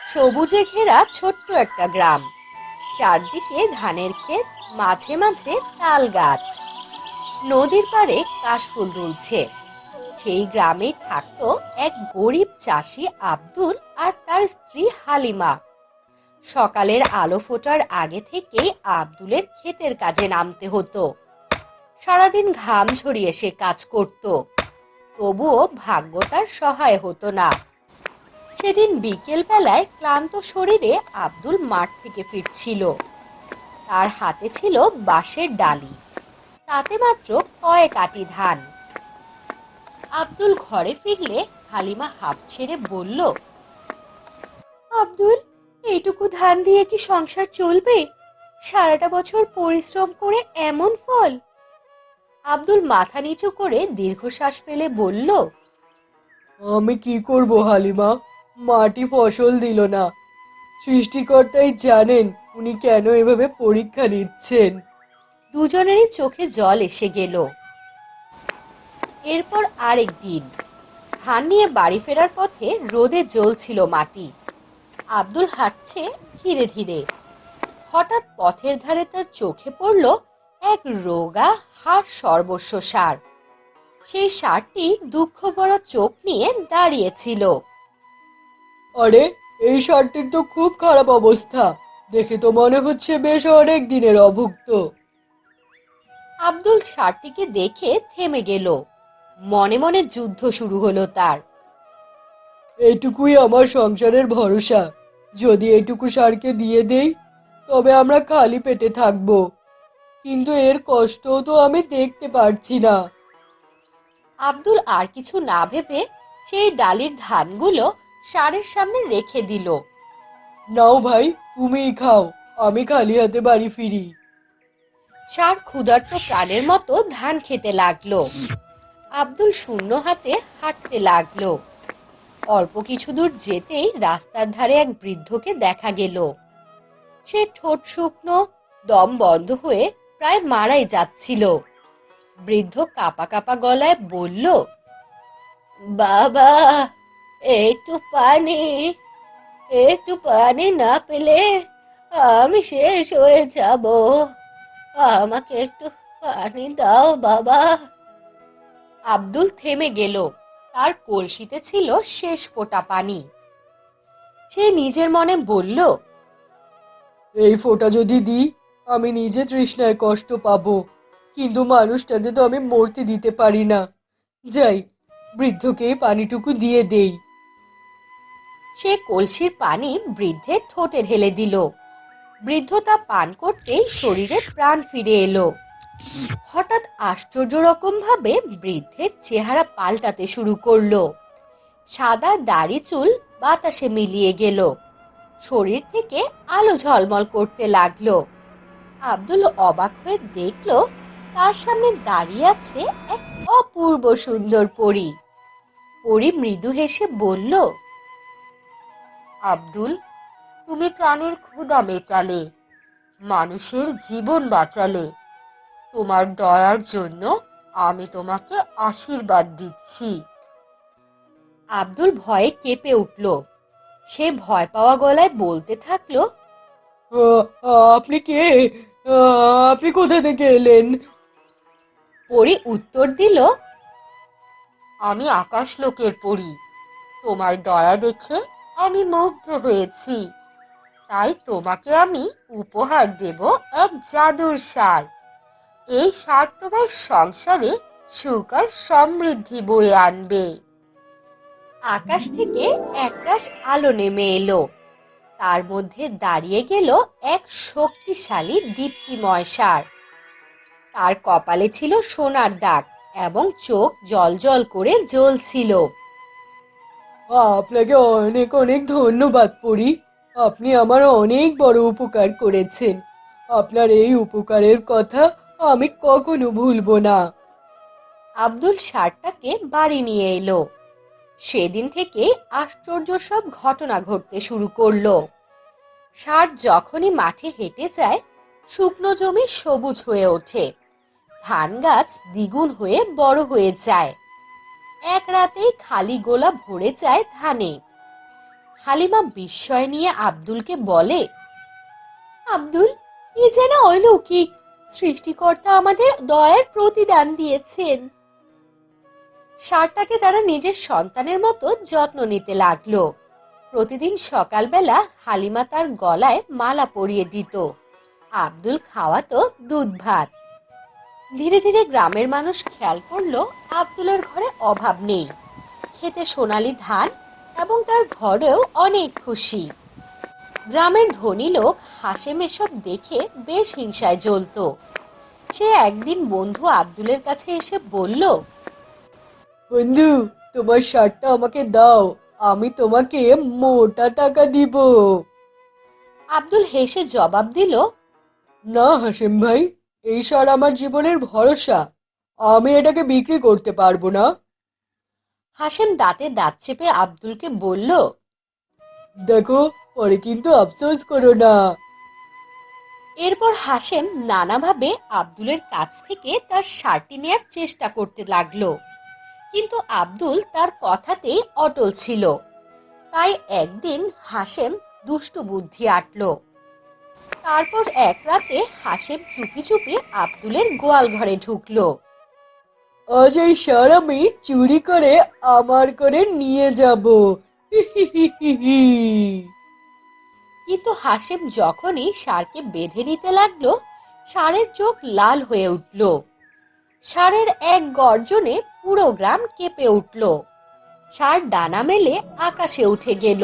সবুজে ঘেরা ছোট্ট একটা গ্রাম। চারদিকে ধানের ক্ষেত, মাঝে মাঝে তাল গাছ। নদীর পাড়ে কাশফুল দুলছে। সেই গ্রামেই থাকতো এক গরিব চাষি আব্দুল আর তার স্ত্রী হালিমা। সকালের আলো ফোটার আগে থেকেই আব্দুলের ক্ষেতের কাজে নামতে হতো। সারাদিন ঘাম ঝরিয়ে সে কাজ করত, তবুও ভাগ্য তার সহায় হতো না। সেদিন বিকেল বেলায় ক্লান্ত শরীরে আব্দুল মাঠ থেকে ফিরছিল। তার হাতে ছিল বাঁশের ডালি, তাতে মাত্র কয়েক আঁটি ধান। আব্দুল ঘরে ফিরলে হালিমা হাঁফ ছেড়ে বলল, আব্দুল, এইটুকু ধান দিয়ে কি সংসার চলবে? সারাটা বছর পরিশ্রম করে এমন ফল? আব্দুল মাথা নিচু করে দীর্ঘশ্বাস ফেলে বলল, আমি কি করব হালিমা, মাটি ফসল দিল না। সৃষ্টিকর্তাই জানেন উনি কেন এভাবে পরীক্ষা নিচ্ছেন। দুজনেরই চোখে জল এসে গেল। এরপর আরেক দিন ধান নিয়ে বাড়ি ফেরার পথে রোদে জ্বলছিল মাটি। আব্দুল হাঁটছে ধীরে ধীরে। হঠাৎ পথের ধারে তার চোখে পড়ল এক রোগা হাড় সর্বস্ব ষাঁড়। সেই ষাঁড়টি দুঃখ ভরা চোখ নিয়ে দাঁড়িয়েছিল। আরে, এই ষাঁড়টির তো খুব খারাপ অবস্থা। দেখে তো মনে হচ্ছে বেশ অনেক দিনের অভুক্ত। আব্দুল ষাঁড়টিকে দেখে থেমে গেল। মনে মনে যুদ্ধ শুরু হলো তার। এইটুকুই আমার সংসারের ভরসা। যদি এইটুকু ষাঁড়কে দিয়ে দেই তবে আমরা খালি পেটে থাকবো, কিন্তু এর কষ্টও তো আমি দেখতে পারছি না। আব্দুল আর কিছু না ভেবে সেই ডালির ধানগুলো ষাঁড়ের সামনে রেখে দিল। নাও ভাই, তুমিই খাও, আমি খালি হাতে বাড়ি ফিরি। ষাঁড় ক্ষুধার্ত প্রাণের মতো ধান খেতে লাগলো। আব্দুল শূন্য হাতে হাঁটতে লাগলো। অল্প কিছু দূর যেতেই রাস্তার ধারে এক বৃদ্ধকে দেখা গেল। সে ঠোঁট শুকনো, দম বন্ধ হয়ে প্রায় মারাই যাচ্ছিল। বৃদ্ধ কাঁপা কাঁপা গলায় বলল, বাবা, একটু পানি, একটু পানি না পেলে আমি শেষ হয়ে যাব। আমাকে একটু পানি দাও বাবা। আব্দুল থেমে গেল। তার কলসিতে ছিল শেষ ফোঁটা পানি। সে নিজের মনে বলল, এই ফোঁটা যদি দিই আমি নিজে তৃষ্ণায় কষ্ট পাবো, কিন্তু মানুষটাকে তো আমি মরতে দিতে পারি না। যাই, বৃদ্ধকে এই পানিটুকু দিয়ে দেই। সে কলসির পানি বৃদ্ধের ঠোঁটে ঢেলে দিল। বৃদ্ধ তা পান করতেই শরীরে প্রাণ ফিরে এলো। হঠাৎ আশ্চর্য রকম ভাবে বৃদ্ধের চেহারা পাল্টাতে শুরু করলো। সাদা দাড়ি চুল বাতাসে মিলিয়ে গেল। শরীর থেকে আলো ঝলমল করতে লাগলো। আব্দুল অবাক হয়ে দেখলো তার সামনে দাঁড়িয়ে আছে এক অপূর্ব সুন্দর পরী। পরী মৃদু হেসে বলল, আব্দুল, তুমি প্রাণের ক্ষুধা মেটালে, মানুষের জীবন বাঁচালে। তোমার দয়ার জন্য আমি তোমাকে আশীর্বাদ দিচ্ছি। আব্দুল ভয়ে কেঁপে উঠল। সে ভয় পাওয়া গলায় বলতে থাকলো, আপনি কে? আপনি কোথা থেকে এলেন? পরী উত্তর দিল, আমি আকাশলোকের পরী। তোমার দয়া দেখে আমি মুগ্ধ হয়েছি, তাই তোমাকে আমি উপহার দেব এক জাদুর ষাঁড়। এই ষাঁড় তোমার সংসারে সুখ আর সমৃদ্ধি বয়ে আনবে। আকাশ থেকে একরাশ আলো নেমে এলো। তার মধ্যে দাঁড়িয়ে গেল এক শক্তিশালী দীপ্তিময় ষাঁড়। তার কপালে ছিল সোনার দাগ এবং চোখ জ্বলজ্বল করে জ্বলছিল। আপনাকে অনেক অনেক ধন্যবাদ পরি। আপনি আমার অনেক বড় উপকার করেছেন। আপনার এই উপকারের কথা আমি কখনো ভুলবো না। আব্দুল ষাঁড়টাকে বাড়ি নিয়ে এলো। সেদিন থেকে আশ্চর্য সব ঘটনা ঘটতে শুরু করলো। ষাঁড় যখনই মাঠে হেঁটে যায়, শুকনো জমি সবুজ হয়ে ওঠে। ধান গাছ দ্বিগুণ হয়ে বড় হয়ে যায়। এক রাতেই খালি গোলা ভরে যায় ধানে। হালিমা বিস্ময় নিয়ে আব্দুলকে বলে, আব্দুল, এ যেন অলৌকিক। সৃষ্টিকর্তা আমাদের দয়ার প্রতিদান দিয়েছেন। ষাঁড়টাকে তারা নিজের সন্তানের মতো যত্ন নিতে লাগলো। প্রতিদিন সকালবেলা হালিমা তার গলায় মালা পরিয়ে দিত, আব্দুল খাওয়াতো দুধ ভাত। ধীরে ধীরে গ্রামের মানুষ খেয়াল করলো আব্দুলের ঘরে অভাব নেই, খেতে সোনালী ধান, এবং তার ঘরেও অনেক খুশি। গ্রামের ধনী লোক হাসেম এসব দেখে বেশ হিংসায় জ্বলতো। সে একদিন বন্ধু আব্দুলের কাছে এসে বলল, বন্ধু, তোমার শার্টটা আমাকে দাও, আমি তোমাকে মোটা টাকা দিব। আব্দুল হেসে জবাব দিল, না হাসেম ভাই, এই সার আমার জীবনের ভরসা, আমি এটাকে বিক্রি করতে পারবো না। হাসেম দাঁতে দাঁত চেপে আব্দুলকে বলল, দেখো, পরে কিন্তু আফসোস করো না। এরপর হাসেম নানাভাবে আব্দুলের কাছ থেকে তার শার্টটি নেয়ার চেষ্টা করতে লাগলো, কিন্তু আব্দুল তার কথাতেই অটল ছিল। তাই একদিন হাসেম দুষ্টু বুদ্ধি আটলো। তারপর এক রাতে হাসেম চুপি চুপি আব্দুলের গোয়াল ঘরে ঢুকলো। আজ এই সার আমি চুরি করে আমার করে নিয়ে যাব। হি হি হি হি হি। কিন্তু হাসেম যখনই ষাঁড়কে বেঁধে নিতে লাগলো, ষাঁড়ের চোখ লাল হয়ে উঠল। ষাঁড়ের এক গর্জনে পুরো গ্রাম কেঁপে উঠল। ষাঁড় ডানা মেলে আকাশে উঠে গেল,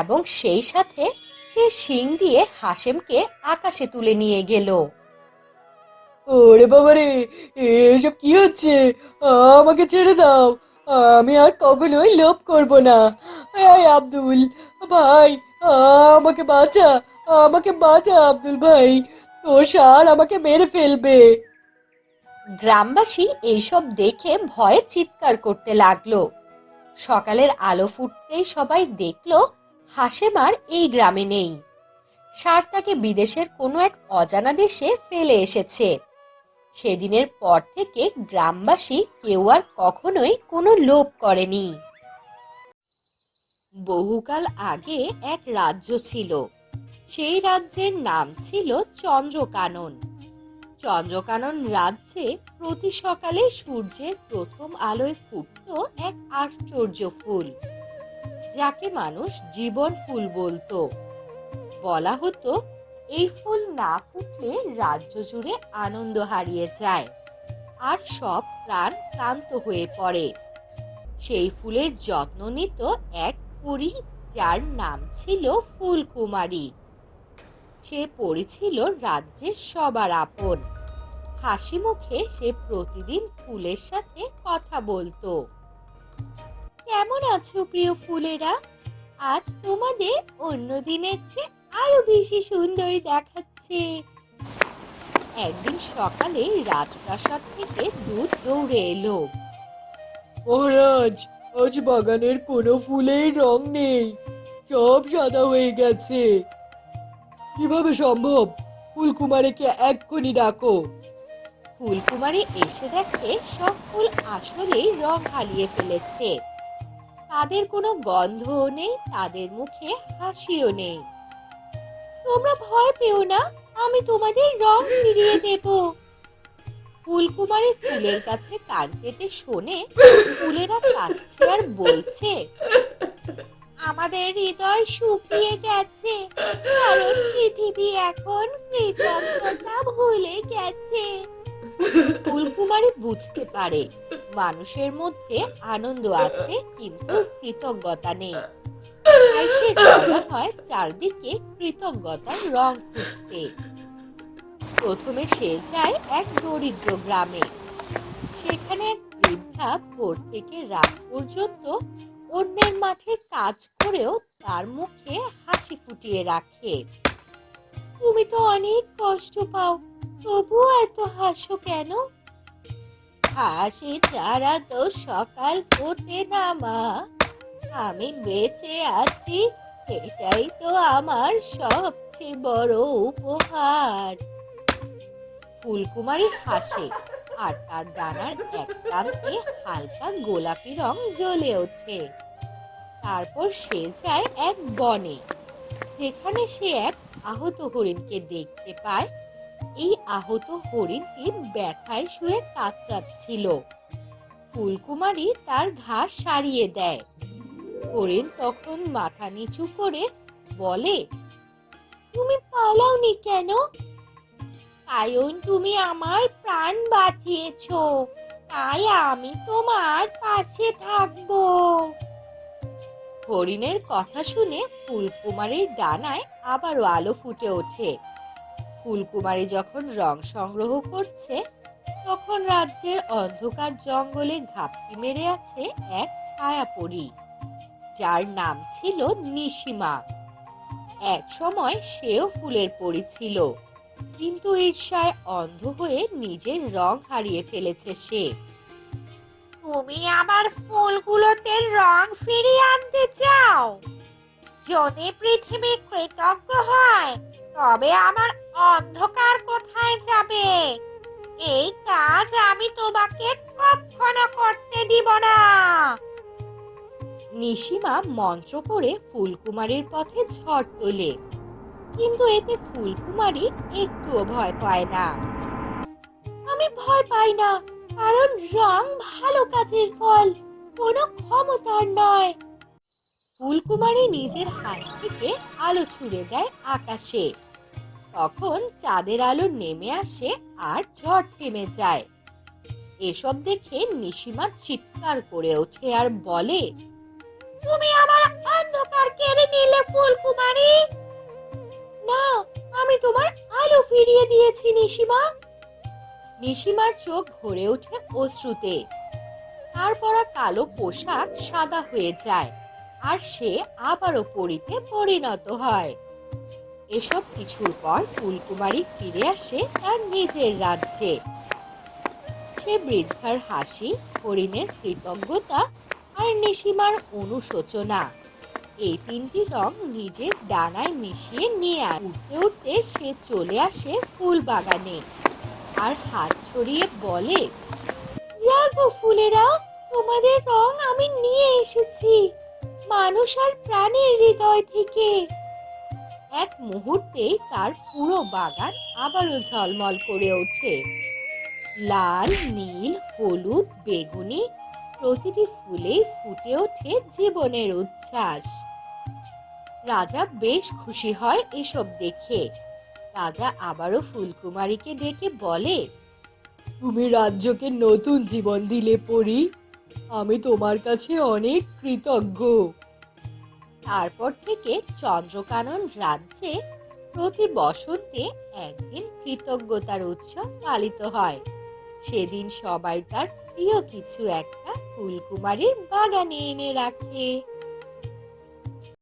এবং সেই সাথে সে শিং দিয়ে হাসেমকে আকাশে তুলে নিয়ে গেল। ওরে বাবারে, এসব কি হচ্ছে? আমাকে ছেড়ে দাও, আমি আর কখনোই লোভ করব না। এই আব্দুল ভাই, আমাকে বাঁচা, আমাকে বাঁচা আব্দুল ভাই, তোর ষাঁড় আমাকে মেরে ফেলবে। গ্রামবাসী এইসব দেখে ভয়ে চিৎকার করতে লাগলো। সকালের আলো ফুটতেই সবাই দেখলো হাসেম আর এই গ্রামে নেই। ষাঁড় তাকে বিদেশের কোনো এক অজানা দেশে ফেলে এসেছে। সেদিনের পর থেকে গ্রামবাসী কেউ আর কখনোই কোনো লোভ করেনি। বহুকাল আগে এক রাজ্য ছিল। সেই রাজ্যের নাম ছিল চন্দ্রকানন। চন্দ্রকানন রাজ্যে প্রতি সকালে সূর্যের প্রথম আলোয় ফুটতো এক আশ্চর্য ফুল, যাকে মানুষ জীবন ফুল বলতো। বলা হতো এই ফুল না ফুটলে রাজ্য জুড়ে আনন্দ হারিয়ে যায় আর সব প্রাণ ক্লান্ত হয়ে পড়ে। সেই ফুলের যত্ন নিত এক পরী, যার নাম ছিল ফুলকুমারী। সে পরী ছিল রাজ্যের সবার আপন। হাসি মুখে সে প্রতিদিন ফুলের সাথে কথা বলতো। কেমন আছো প্রিয় ফুলেরা? আজ তোমাদের অন্য দিনের চেয়ে আরো বেশি সুন্দরী দেখাচ্ছে। একদিন সকালে রাজপ্রাসাদ থেকে দূত দৌড়ে এলো। মহারাজ, আজ বাগানের কোনো ফুলেই রং নেই, সব সাদা হয়ে গেছে। কিভাবে সম্ভব? ফুলকুমারীকে এক্ষুনি ডাকো। ফুলকুমারী এসে দেখে সব ফুল আসলেই রং হারিয়ে ফেলেছে। তাদের কোনো গন্ধও নেই, তাদের মুখে হাসিও নেই। তোমরা ভয় পেও না, আমি তোমাদের রং ফিরিয়ে দেব। ফুলকুমারী ফুলের কাছে কান পেতে শোনে ফুলেরা কাঁদছে আর বলছে, আমাদের হৃদয় শুকিয়ে গেছে, কারণ পৃথিবী এখন কৃতজ্ঞতা ভুলে গেছে। ফুলকুমারী বুঝতে পারে মানুষের মধ্যে আনন্দ আছে, কিন্তু কৃতজ্ঞতা নেই। তাই সে রওনা হয় চারদিকে কৃতজ্ঞতার রং খুঁজতে। প্রথমে সে যায় এক দরিদ্র গ্রামে। সেখানে এক বৃদ্ধা ভোর থেকে রাত পর্যন্ত অন্যের মাঠে কাজ করেও তার মুখে হাসি ফুটিয়ে রাখে। তুমি তো অনেক কষ্ট পাও, তবুও এত হাসো কেন? হাসি ছাড়া তো সকাল ফোটে না মা, আমি বেঁচে আছি, এটাই তো আমার সবচেয়ে বড় উপহার। ফুলকুমারী হাসে, আর তার ডানার এক প্রান্তে হালকা গোলাপি রং জ্বলে ওঠে। তারপর সে যায় এক বনে, যেখানে সে এক আহত হরিণকে দেখতে পায়। এই আহত হরিণটি ব্যথায় শুয়ে কাতরাচ্ছিল। ফুলকুমারী তার ঘাস সারিয়ে দেয়। হরিণ তখন মাথা নিচু করে বলে, তুমি পালাওনি কেন? কারণ তুমি আমার প্রাণ বাঁচিয়েছো, তাই আমি তোমার পাশে থাকবো। হরিণের কথা শুনে ফুলকুমারীর ডানায় আবারও আলো ফুটে ওঠে। ফুলকুমারী যখন রং সংগ্রহ করছে, তখন রাজ্যের অন্ধকার জঙ্গলে ঘাপটি মেরে আছে এক ছায়াপরী, যার নাম ছিল নিশিমা। এক সময় সেও ফুলের পরী ছিল, কিন্তু ঈর্ষায় অন্ধ হয়ে নিজের রং হারিয়ে ফেলেছে সে। তুমি আমার ফুলগুলোতে রং ফিরিয়ে আনতে চাও? যদি পৃথিবী কৃতজ্ঞ হয়, তবে আমার অন্ধকার কোথায় যাবে? এই কাজ আমি তোমাকে কখনো করতে দিব না। নিশিমা মন্ত্র করে ফুলকুমারীর পথে ঝড় তোলে, কিন্তু এতে ফুলকুমারী একটুও ভয় পায় না। আমি ভয় পাই না, কারণ রং ভালো কাজের ফল, কোনো ক্ষমতার নয়। ফুলকুমারী নিজের হাত থেকে আলো ছুড়ে দেয় আকাশে। তখন চাঁদের আলো নেমে আসে আর ঝড় থেমে যায়। এসব দেখে নিশিমা চিৎকার করে ওঠে আর বলে, তুমি আমার অন্ধকার কেড়ে নিলে ফুলকুমারী। না, আমি তোমার আলো ফিরিয়ে দিয়েছি নিশিমা। নিশিমার চোখ ভরে ওঠে অশ্রুতে। তার পরা কালো পোশাক সাদা হয়ে যায়, আর সে আবারও পরীতে পরিণত হয়। এসব কিছুর পর ফুলকুমারী ফিরে আসে তার নিজের রাজ্যে। সে বৃদ্ধার হাসি, হরিণের কৃতজ্ঞতা আর নিশিমার অনুশোচনা, এই তিনটি রং নিজের ডানায় মিশিয়ে নিয়ে উঠতে উঠতে সে চলে আসে ফুল বাগানে আর হাত ছড়িয়ে বলে, জাগো ফুলেরা, তোমাদের রং আমি নিয়ে এসেছি, মানুষ আর প্রাণীর হৃদয় থেকে। এক মুহূর্তেই তার পুরো বাগান আবারও ঝলমল করে ওঠে। লাল, নীল, হলুদ, বেগুনি, প্রতিটি ফুলেই ফুটে ওঠে জীবনের উচ্ছ্বাস। রাজা বেশ খুশি হয় এসব দেখে। রাজা আবারও ফুলকুমারীকে ডেকে বলে, তুমি রাজ্যকে নতুন জীবন দিলে পরী, আমি তোমার কাছে অনেক কৃতজ্ঞ। তারপর থেকে চন্দ্রকানন রাজ্যে প্রতি বসন্তে একদিন কৃতজ্ঞতার উৎসব পালিত হয়। সেদিন সবাই তার প্রিয় কিছু একটা ফুলকুমারীর বাগানে এনে রাখে।